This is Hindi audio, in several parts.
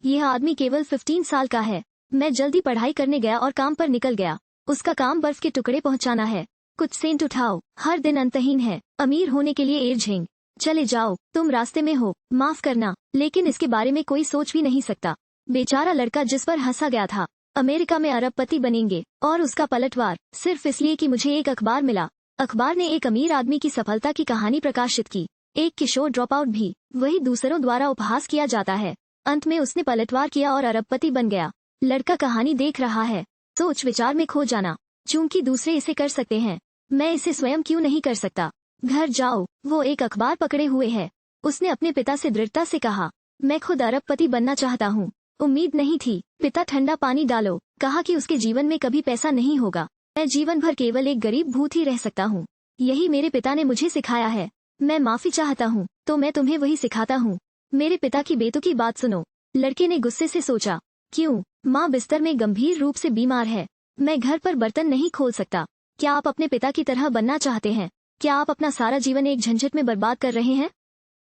यह आदमी केवल 15 साल का है। मैं जल्दी पढ़ाई करने गया और काम पर निकल गया। उसका काम बर्फ के टुकड़े पहुंचाना है। कुछ सेंट उठाओ, हर दिन अंतहीन है। अमीर होने के लिए एडझेंग। चले जाओ, तुम रास्ते में हो, माफ करना, लेकिन इसके बारे में कोई सोच भी नहीं सकता। बेचारा लड़का जिस पर हंसा गया था। अमेरिका में अरबपति बनेंगे, और उसका पलटवार सिर्फ इसलिए कि मुझे एक अखबार मिला। अखबार ने एक अमीर आदमी की सफलता की कहानी प्रकाशित की। एक किशोर ड्रॉप आउट भी वही दूसरों द्वारा उपहास किया जाता है। अंत में उसने पलटवार किया और अरबपति बन गया। लड़का कहानी देख रहा है, सोच विचार में खो जाना। चूंकि दूसरे इसे कर सकते हैं, मैं इसे स्वयं क्यों नहीं कर सकता। घर जाओ, वो एक अखबार पकड़े हुए है। उसने अपने पिता से दृढ़ता से कहा, मैं खुद अरबपति बनना चाहता हूँ। उम्मीद नहीं थी। पिता ठंडा पानी डालो, कहा कि उसके जीवन में कभी पैसा नहीं होगा। मैं जीवन भर केवल एक गरीब भूत ही रह सकता हूँ। यही मेरे पिता ने मुझे सिखाया है। मैं माफी चाहता हूँ, तो मैं तुम्हें वही सिखाता हूँ। मेरे पिता की बेतुकी बात सुनो। लड़के ने गुस्से से सोचा, क्यों? माँ बिस्तर में गंभीर रूप से बीमार है। मैं घर पर बर्तन नहीं खोल सकता। क्या आप अपने पिता की तरह बनना चाहते हैं? क्या आप अपना सारा जीवन एक झंझट में बर्बाद कर रहे हैं?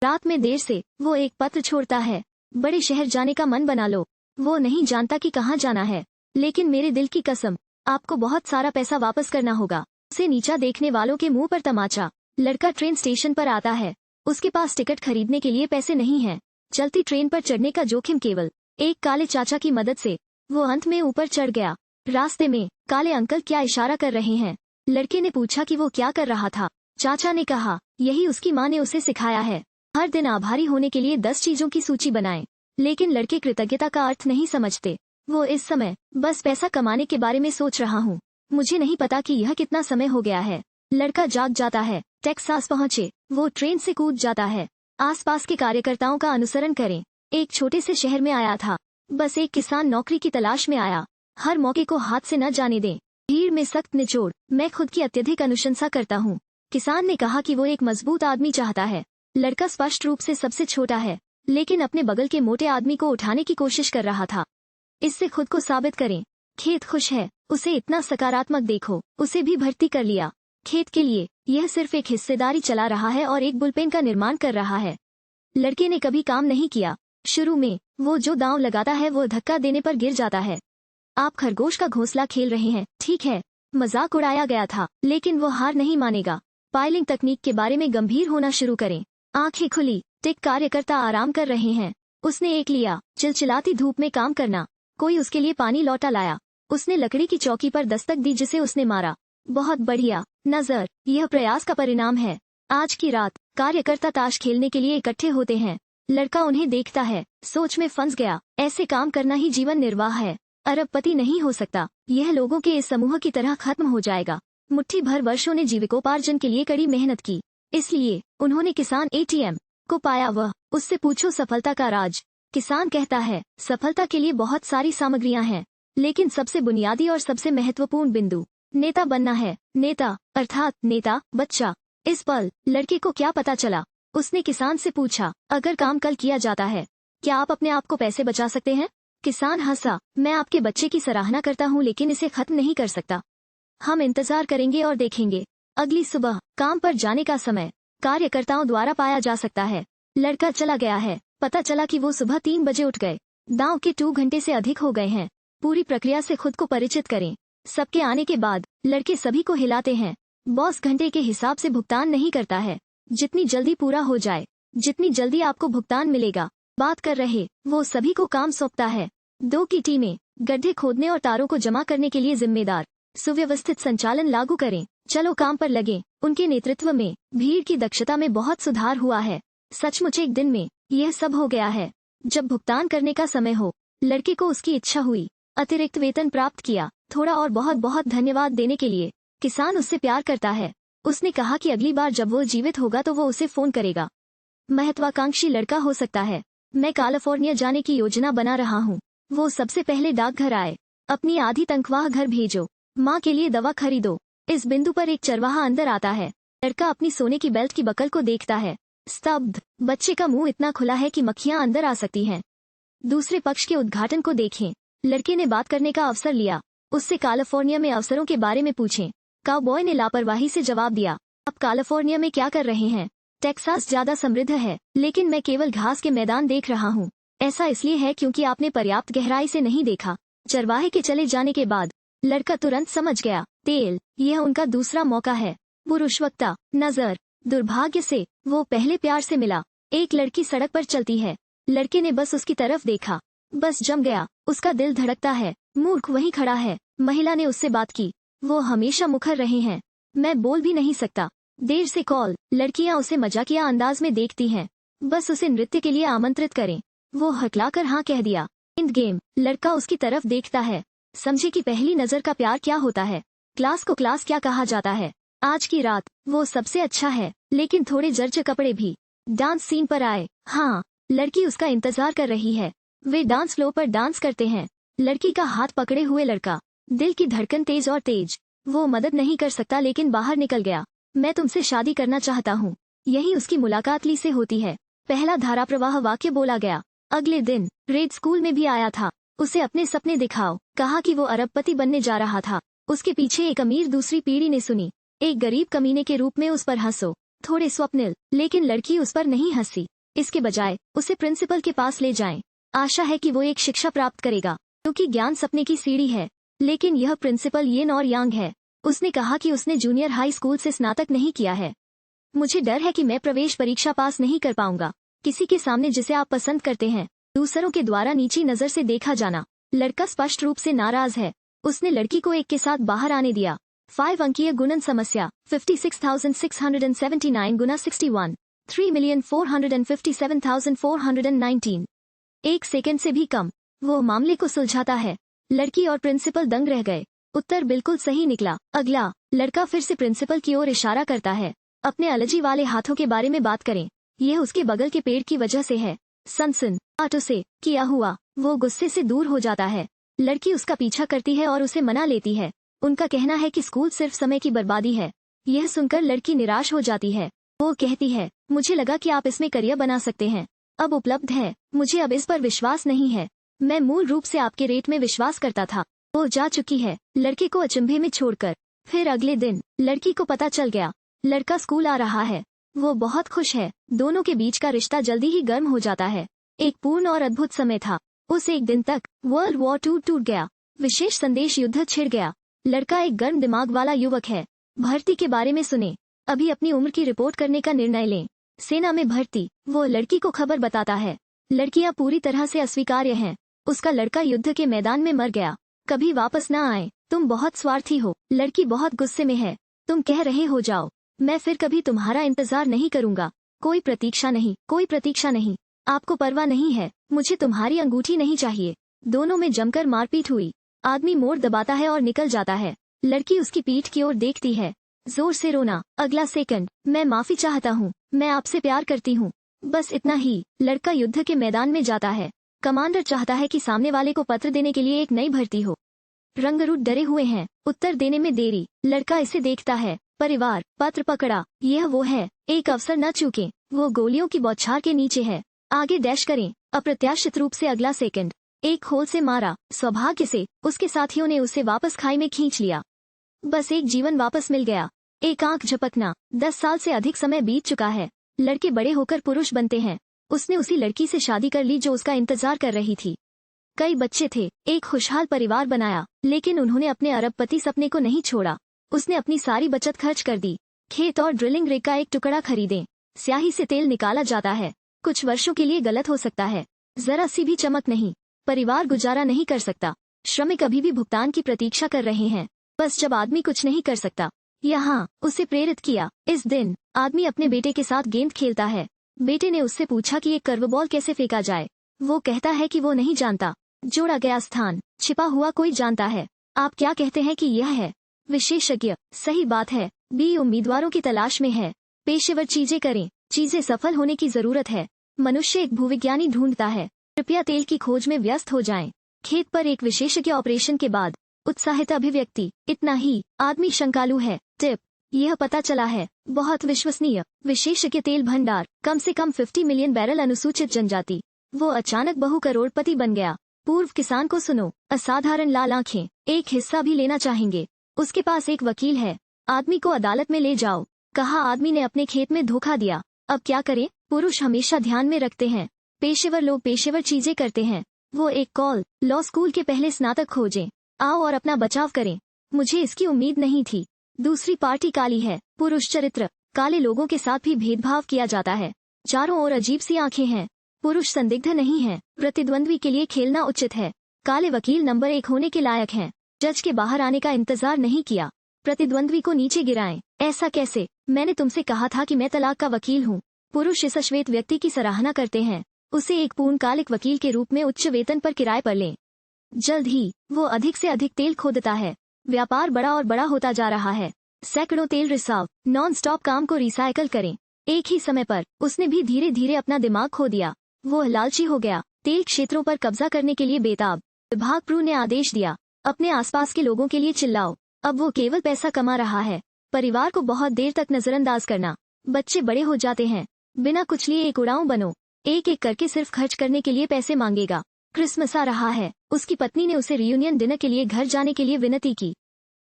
रात में देर से वो एक पत्र छोड़ता है, बड़े शहर जाने का मन बना लो। वो नहीं जानता कि कहाँ जाना है, लेकिन मेरे दिल की कसम, आपको बहुत सारा पैसा वापस करना होगा। उसे नीचा देखने वालों के मुंह पर तमाचा। लड़का ट्रेन स्टेशन पर आता है। उसके पास टिकट खरीदने के लिए पैसे नहीं है। चलती ट्रेन पर चढ़ने का जोखिम केवल एक काले चाचा की मदद से वो अंत में ऊपर चढ़ गया। रास्ते में काले अंकल क्या इशारा कर रहे हैं? लड़के ने पूछा कि वो क्या कर रहा था। चाचा ने कहा, यही उसकी माँ ने उसे सिखाया है। हर दिन आभारी होने के लिए 10 चीजों की सूची बनाएं। लेकिन लड़के कृतज्ञता का अर्थ नहीं समझते। वो इस समय बस पैसा कमाने के बारे में सोच रहा हूँ। मुझे नहीं पता कि यह कितना समय हो गया है। लड़का जाग जाता है। टेक्सास पहुँचे, वो ट्रेन से कूद जाता है। आसपास के कार्यकर्ताओं का अनुसरण करें। एक छोटे से शहर में आया था। बस एक किसान नौकरी की तलाश में आया। हर मौके को हाथ से न जाने दें। भीड़ में सख्त निचोड़। मैं खुद की अत्यधिक अनुशंसा करता हूँ। किसान ने कहा कि वो एक मजबूत आदमी चाहता है। लड़का स्पष्ट रूप से सबसे छोटा है, लेकिन अपने बगल के मोटे आदमी को उठाने की कोशिश कर रहा था। इससे खुद को साबित करें। खेत खुश है, उसे इतना सकारात्मक देखो। उसे भी भर्ती कर लिया। खेत के लिए यह सिर्फ एक हिस्सेदारी चला रहा है और एक बुलपेन का निर्माण कर रहा है। लड़के ने कभी काम नहीं किया। शुरू में वो जो दांव लगाता है वो धक्का देने पर गिर जाता है। आप खरगोश का घोंसला खेल रहे हैं, ठीक है। मजाक उड़ाया गया था, लेकिन वो हार नहीं मानेगा। पाइलिंग तकनीक के बारे में गंभीर होना शुरू करें। आंखें खुली, टिक कार्यकर्ता आराम कर रहे हैं। उसने एक लिया, चिलचिलाती धूप में काम करना। कोई उसके लिए पानी लौटा लाया। उसने लकड़ी की चौकी पर दस्तक दी जिसे उसने मारा। बहुत बढ़िया। नजर, यह प्रयास का परिणाम है। आज की रात कार्यकर्ता ताश खेलने के लिए इकट्ठे होते हैं। लड़का उन्हें देखता है, सोच में फंस गया। ऐसे काम करना ही जीवन निर्वाह है। अरबपति नहीं हो सकता। यह लोगों के इस समूह की तरह खत्म हो जाएगा। मुट्ठी भर वर्षों ने जीविकोपार्जन के लिए कड़ी मेहनत की, इसलिए उन्होंने किसान एटीएम को पाया। वह उससे पूछो सफलता का राज। किसान कहता है, सफलता के लिए बहुत सारी सामग्रियां हैं, लेकिन सबसे बुनियादी और सबसे महत्वपूर्ण बिंदु नेता बनना है। नेता अर्थात नेता बच्चा। इस पल लड़के को क्या पता चला? उसने किसान से पूछा, अगर काम कल किया जाता है, क्या आप अपने आप को पैसे बचा सकते हैं? किसान हंसा, मैं आपके बच्चे की सराहना करता हूँ, लेकिन इसे खत्म नहीं कर सकता। हम इंतजार करेंगे और देखेंगे। अगली सुबह काम पर जाने का समय कार्यकर्ताओं द्वारा पाया जा सकता है। लड़का चला गया है। पता चला कि वो सुबह 3 बजे उठ गए। दांव के 2 घंटे से अधिक हो गए हैं। पूरी प्रक्रिया से खुद को परिचित करें। सबके आने के बाद लड़के सभी को हिलाते हैं। बॉस घंटे के हिसाब से भुगतान नहीं करता है। जितनी जल्दी पूरा हो जाए, जितनी जल्दी आपको भुगतान मिलेगा। बात कर रहे वो सभी को काम सौंपता है। 2 की टीमें गड्ढे खोदने और तारों को जमा करने के लिए जिम्मेदार। सुव्यवस्थित संचालन लागू करें। चलो काम पर लगे। उनके नेतृत्व में भीड़ की दक्षता में बहुत सुधार हुआ है। सचमुच एक दिन में यह सब हो गया है। जब भुगतान करने का समय हो, लड़के को उसकी इच्छा हुई। अतिरिक्त वेतन प्राप्त किया, थोड़ा और बहुत बहुत धन्यवाद देने के लिए। किसान उससे प्यार करता है। उसने कहा कि अगली बार जब वो जीवित होगा तो वो उसे फोन करेगा। महत्वाकांक्षी लड़का हो सकता है। मैं कैलिफोर्निया जाने की योजना बना रहा हूँ। वो सबसे पहले डाकघर आए। अपनी आधी तनख्वाह घर भेजो। माँ के लिए दवा खरीदो। इस बिंदु पर एक चरवाहा अंदर आता है। लड़का अपनी सोने की बेल्ट की बकल को देखता है। स्तब्ध। बच्चे का मुंह इतना खुला है कि मक्खियां अंदर आ सकती हैं। दूसरे पक्ष के उद्घाटन को देखें। लड़के ने बात करने का अवसर लिया। उससे कैलिफोर्निया में अवसरों के बारे में पूछें। काउबॉय ने लापरवाही से जवाब दिया, आप कैलिफोर्निया में क्या कर रहे हैं? टेक्सास ज्यादा समृद्ध है, लेकिन मैं केवल घास के मैदान देख रहा हूँ। ऐसा इसलिए है क्योंकि आपने पर्याप्त गहराई से नहीं देखा। चरवाहे के चले जाने के बाद लड़का तुरंत समझ गया, तेल, यह उनका दूसरा मौका है। पुरुषवक्ता, नजर, दुर्भाग्य से वो पहले प्यार से मिला। एक लड़की सड़क पर चलती है, लड़के ने बस उसकी तरफ देखा, बस जम गया। उसका दिल धड़कता है। मूर्ख वहीं खड़ा है। महिला ने उससे बात की, वो हमेशा मुखर रहे हैं। मैं बोल भी नहीं सकता। देर से कॉल, लड़कियां उसे मजाकिया अंदाज में देखती हैं, बस उसे नृत्य के लिए आमंत्रित करें। वो हकलाकर हाँ कह दिया। इंड गेम, लड़का उसकी तरफ देखता है। समझे कि पहली नजर का प्यार क्या होता है। क्लास को क्लास क्या कहा जाता है। आज की रात वो सबसे अच्छा है, लेकिन थोड़े जर्ज कपड़े भी। डांस सीन पर आए। हाँ, लड़की उसका इंतजार कर रही है। वे डांस फ्लोर पर डांस करते हैं। लड़की का हाथ पकड़े हुए लड़का, दिल की धड़कन तेज और तेज। वो मदद नहीं कर सकता लेकिन बाहर निकल गया। मैं तुमसे शादी करना चाहता हूँ। यही उसकी मुलाकात ली से होती है। पहला धारा प्रवाह वाक्य बोला गया। अगले दिन रेड स्कूल में भी आया था। उसे अपने सपने दिखाओ, कहा कि वो अरबपति बनने जा रहा था। उसके पीछे एक अमीर दूसरी पीढ़ी ने सुनी। एक गरीब कमीने के रूप में उस पर हंसो। थोड़े स्वप्निल, लेकिन लड़की उस पर नहीं हंसी। इसके बजाय उसे प्रिंसिपल के पास ले जाएं। आशा है कि वो एक शिक्षा प्राप्त करेगा, क्योंकि ज्ञान सपने की सीढ़ी है। लेकिन यह प्रिंसिपल येन और यांग है। उसने कहा कि उसने जूनियर हाई स्कूल से स्नातक नहीं किया है। मुझे डर है कि मैं प्रवेश परीक्षा पास नहीं कर पाऊंगा। किसी के सामने जिसे आप पसंद करते हैं, दूसरों के द्वारा नीची नजर से देखा जाना। लड़का स्पष्ट रूप से नाराज है। उसने लड़की को एक के साथ बाहर आने दिया। 5 अंकीय गुणन समस्या, 56,679 गुना 61, 3,457,419। 1 सेकंड से भी कम। वो मामले को सुलझाता है। लड़की और प्रिंसिपल दंग रह गए। उत्तर बिल्कुल सही निकला। अगला, लड़का फिर से प्रिंसिपल की ओर इशारा करता है। अपने एलर्जी वाले हाथों के बारे में बात करें। यह उसके बगल के पेड़ की वजह से है। सनसन, आटो से किया हुआ। वो गुस्से से दूर हो जाता है। लड़की उसका पीछा करती है और उसे मना लेती है। उनका कहना है कि स्कूल सिर्फ समय की बर्बादी है। यह सुनकर लड़की निराश हो जाती है। वो कहती है, मुझे लगा कि आप इसमें करियर बना सकते हैं। अब उपलब्ध है, मुझे अब इस पर विश्वास नहीं है। मैं मूल रूप से आपके रेट में विश्वास करता था। वो जा चुकी है, लड़के को अचंभे में छोड़कर। फिर अगले दिन लड़की को पता चल गया, लड़का स्कूल आ रहा है। वो बहुत खुश है। दोनों के बीच का रिश्ता जल्दी ही गर्म हो जाता है। एक पूर्ण और अद्भुत समय था। उस एक दिन तक वर्ल्ड वॉर 2 टूट गया। विशेष संदेश युद्ध छिड़ गया। लड़का एक गर्म दिमाग वाला युवक है। भर्ती के बारे में सुने। अभी अपनी उम्र की रिपोर्ट करने का निर्णय लें। सेना में भर्ती। वो लड़की को खबर बताता है। लड़कियां पूरी तरह से अस्वीकार्य हैं। उसका लड़का युद्ध के मैदान में मर गया। कभी वापस न आए। तुम बहुत स्वार्थी हो। लड़की बहुत गुस्से में है। तुम कह रहे हो जाओ। मैं फिर कभी तुम्हारा इंतजार नहीं करूंगा। कोई प्रतीक्षा नहीं, कोई प्रतीक्षा नहीं। आपको परवाह नहीं है। मुझे तुम्हारी अंगूठी नहीं चाहिए। दोनों में जमकर मारपीट हुई। आदमी मोड़ दबाता है और निकल जाता है। लड़की उसकी पीठ की ओर देखती है। जोर से रोना। अगला सेकंड, मैं माफी चाहता हूँ। मैं आपसे प्यार करती हूँ। बस इतना ही। लड़का युद्ध के मैदान में जाता है। कमांडर चाहता है कि सामने वाले को पत्र देने के लिए एक नई भर्ती हो। रंगरूट डरे हुए हैं। उत्तर देने में देरी। लड़का इसे देखता है। परिवार, पत्र पकड़ा। यह वो है। एक अवसर न चूके। वो गोलियों की बौछार के नीचे है। आगे डैश करें। अप्रत्याशित रूप से अगला सेकंड, एक होल से मारा। सौभाग्य से उसके साथियों ने उसे वापस खाई में खींच लिया। बस एक जीवन वापस मिल गया। एक आंख झपकना। 10 साल से अधिक समय बीत चुका है। लड़के बड़े होकर पुरुष बनते हैं। उसने उसी लड़की से शादी कर ली जो उसका इंतजार कर रही थी। कई बच्चे थे। एक खुशहाल परिवार बनाया। लेकिन उन्होंने अपने अरबपति सपने को नहीं छोड़ा। उसने अपनी सारी बचत खर्च कर दी। खेत और ड्रिलिंग रिग का एक टुकड़ा खरीदें। स्याही से तेल निकाला जाता है। कुछ वर्षों के लिए गलत हो सकता है। जरा सी भी चमक नहीं। परिवार गुजारा नहीं कर सकता। श्रमिक अभी भी भुगतान की प्रतीक्षा कर रहे हैं। बस जब आदमी कुछ नहीं कर सकता। यहाँ उसे प्रेरित किया। इस दिन आदमी अपने बेटे के साथ गेंद खेलता है। बेटे ने उससे पूछा कि एक कर्वबॉल कैसे फेंका जाए। वो कहता है कि वो नहीं जानता। जोड़ा गया स्थान, छिपा हुआ कोई जानता है। आप क्या कहते हैं कि यह है विशेषज्ञ? सही बात है। बी उम्मीदवारों की तलाश में है। पेशेवर चीजें करें। चीजें सफल होने की जरूरत है। मनुष्य एक भूविज्ञानी ढूंढता है। कृपया तेल की खोज में व्यस्त हो जाएं। खेत पर एक विशेषज्ञ ऑपरेशन के बाद उत्साहित अभिव्यक्ति। इतना ही। आदमी शंकालु है। टिप, यह पता चला है। बहुत विश्वसनीय। विशेषज्ञ तेल भंडार, कम से कम 50 मिलियन बैरल। अनुसूचित जनजाति। वो अचानक बहु करोड़पति बन गया। पूर्व किसान को सुनो। असाधारण लाल आंखें। एक हिस्सा भी लेना चाहेंगे। उसके पास एक वकील है। आदमी को अदालत में ले जाओ। कहा आदमी ने अपने खेत में धोखा दिया। अब क्या करें? पुरुष हमेशा ध्यान में रखते हैं। पेशेवर लोग पेशेवर चीजें करते हैं। वो एक कॉल लॉ स्कूल के पहले स्नातक खोजें, आओ और अपना बचाव करें। मुझे इसकी उम्मीद नहीं थी। दूसरी पार्टी काली है, पुरुष चरित्र। काले लोगों के साथ भी भेदभाव किया जाता है। चारों ओर अजीब सी आंखें हैं। पुरुष संदिग्ध नहीं है, प्रतिद्वंद्वी के लिए खेलना उचित है। काले वकील नंबर 1 होने के लायक हैं। जज के बाहर आने का इंतजार नहीं किया, प्रतिद्वंद्वी को नीचे गिराएं। ऐसा कैसे? मैंने तुमसे कहा था कि मैं तलाक का वकील हूँ। पुरुष इस श्वेत व्यक्ति की सराहना करते हैं। उसे एक पूर्णकालिक वकील के रूप में उच्च वेतन पर किराए पर लें। जल्द ही वो अधिक से अधिक तेल खोदता है। व्यापार बड़ा और बड़ा होता जा रहा है। सैकड़ों तेल रिसाव, नॉन स्टॉप काम को रिसाइकल करें। एक ही समय पर उसने भी धीरे धीरे अपना दिमाग खो दिया। वो लालची हो गया, तेल क्षेत्रों पर कब्जा करने के लिए बेताब। विभाग प्रू ने आदेश दिया, अपने आसपास के लोगों के लिए चिल्लाओ। अब वो केवल पैसा कमा रहा है, परिवार को बहुत देर तक नजरअंदाज करना। बच्चे बड़े हो जाते हैं, बिना कुछ लिए एक उड़ाऊ बनो। एक एक करके सिर्फ खर्च करने के लिए पैसे मांगेगा। क्रिसमस आ रहा है, उसकी पत्नी ने उसे रियूनियन डिनर के लिए घर जाने के लिए विनती की,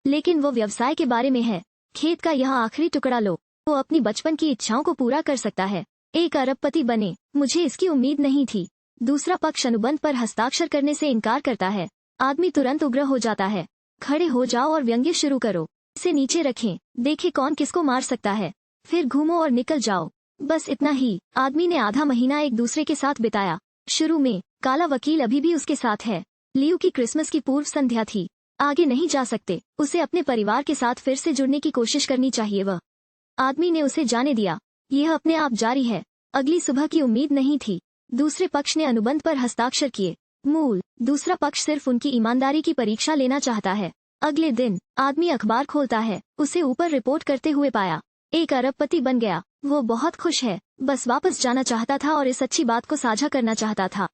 लेकिन वो व्यवसाय के बारे में है। खेत का यह आखिरी टुकड़ा लो, वो अपनी बचपन की इच्छाओं को पूरा कर सकता है। एक अरबपति बने, मुझे इसकी उम्मीद नहीं थी। दूसरा पक्ष अनुबंध पर हस्ताक्षर करने से इनकार करता है। आदमी तुरंत उग्र हो जाता है। खड़े हो जाओ और व्यंग्य शुरू करो। इसे नीचे रखें, देखें कौन किसको मार सकता है। फिर घूमो और निकल जाओ। बस इतना ही। आदमी ने आधा महीना एक दूसरे के साथ बिताया। शुरू में काला वकील अभी भी उसके साथ है। लियू की क्रिसमस की पूर्व संध्या थी। आगे नहीं जा सकते, उसे अपने परिवार के साथ फिर से जुड़ने की कोशिश करनी चाहिए। वह आदमी ने उसे जाने दिया। यह अपने आप जारी है। अगली सुबह की उम्मीद नहीं थी। दूसरे पक्ष ने अनुबंध पर हस्ताक्षर किए। मूल दूसरा पक्ष सिर्फ उनकी ईमानदारी की परीक्षा लेना चाहता है। अगले दिन आदमी अखबार खोलता है, उसे ऊपर रिपोर्ट करते हुए पाया। एक अरबपति बन गया। वो बहुत खुश है, बस वापस जाना चाहता था और इस अच्छी बात को साझा करना चाहता था।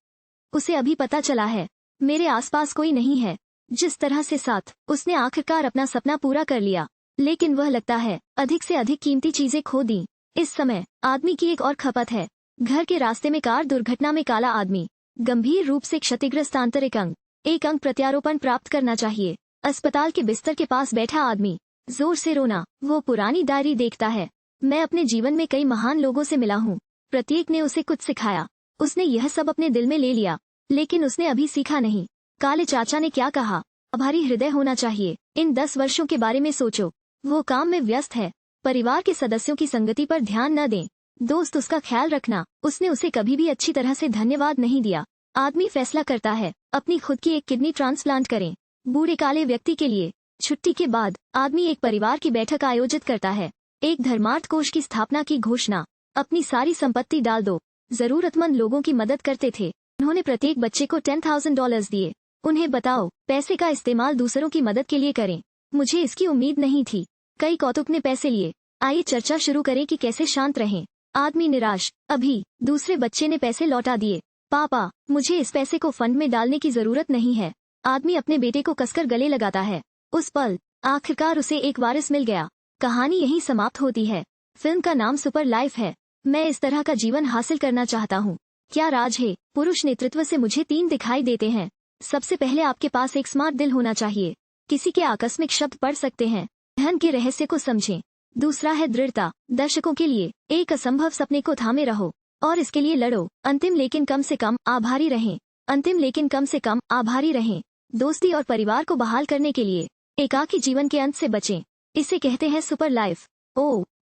उसे अभी पता चला है, मेरे आसपास कोई नहीं है। जिस तरह से साथ उसने आखिरकार अपना सपना पूरा कर लिया, लेकिन वह लगता है अधिक से अधिक कीमती चीजें खो दी। इस समय आदमी की एक और खपत है। घर के रास्ते में कार दुर्घटना में काला आदमी, गंभीर रूप से क्षतिग्रस्त आंतरिक अंग। एक अंग प्रत्यारोपण प्राप्त करना चाहिए। अस्पताल के बिस्तर के पास बैठा आदमी, जोर से रोना। वो पुरानी डायरी देखता है। मैं अपने जीवन में कई महान लोगों से मिला हूँ, प्रत्येक ने उसे कुछ सिखाया। उसने यह सब अपने दिल में ले लिया, लेकिन उसने अभी सीखा नहीं। काले चाचा ने क्या कहा? आभारी हृदय होना चाहिए। इन 10 वर्षों के बारे में सोचो। वो काम में व्यस्त है। परिवार के सदस्यों की संगति पर ध्यान न दें। दोस्त उसका ख्याल रखना, उसने उसे कभी भी अच्छी तरह से धन्यवाद नहीं दिया। आदमी फैसला करता है, अपनी खुद की एक किडनी ट्रांसप्लांट करें। बूढ़े काले व्यक्ति के लिए। छुट्टी के बाद आदमी एक परिवार की बैठक आयोजित करता है। एक धर्मार्थ कोष की स्थापना की घोषणा। अपनी सारी संपत्ति डाल दो। जरूरतमंद लोगों की मदद करते थे। उन्होंने प्रत्येक बच्चे को $10,000 दिए। उन्हें बताओ, पैसे का इस्तेमाल दूसरों की मदद के लिए करें। मुझे इसकी उम्मीद नहीं थी। कई कौतुक ने पैसे लिए। आइए चर्चा शुरू करें कि कैसे शांत रहें। आदमी निराश। अभी दूसरे बच्चे ने पैसे लौटा दिए। पापा, मुझे इस पैसे को फंड में डालने की जरूरत नहीं है। आदमी अपने बेटे को कसकर गले लगाता है। उस पल आखिरकार उसे एक वारिस मिल गया। कहानी यहीं समाप्त होती है। फिल्म का नाम सुपर लाइफ है। मैं इस तरह का जीवन हासिल करना चाहता हूँ। क्या राज है? पुरुष नेतृत्व से मुझे 3 दिखाई देते हैं। सबसे पहले आपके पास एक स्मार्ट दिल होना चाहिए। किसी के आकस्मिक शब्द पढ़ सकते हैं। धन के रहस्य को समझें। दूसरा है दृढ़ता। दर्शकों के लिए एक असंभव सपने को थामे रहो और इसके लिए लड़ो। अंतिम लेकिन कम से कम आभारी रहें। अंतिम लेकिन कम से कम आभारी रहें। दोस्ती और परिवार को बहाल करने के लिए एकाकी जीवन के अंत से बचें। इसे कहते हैं सुपर लाइफ। ओह,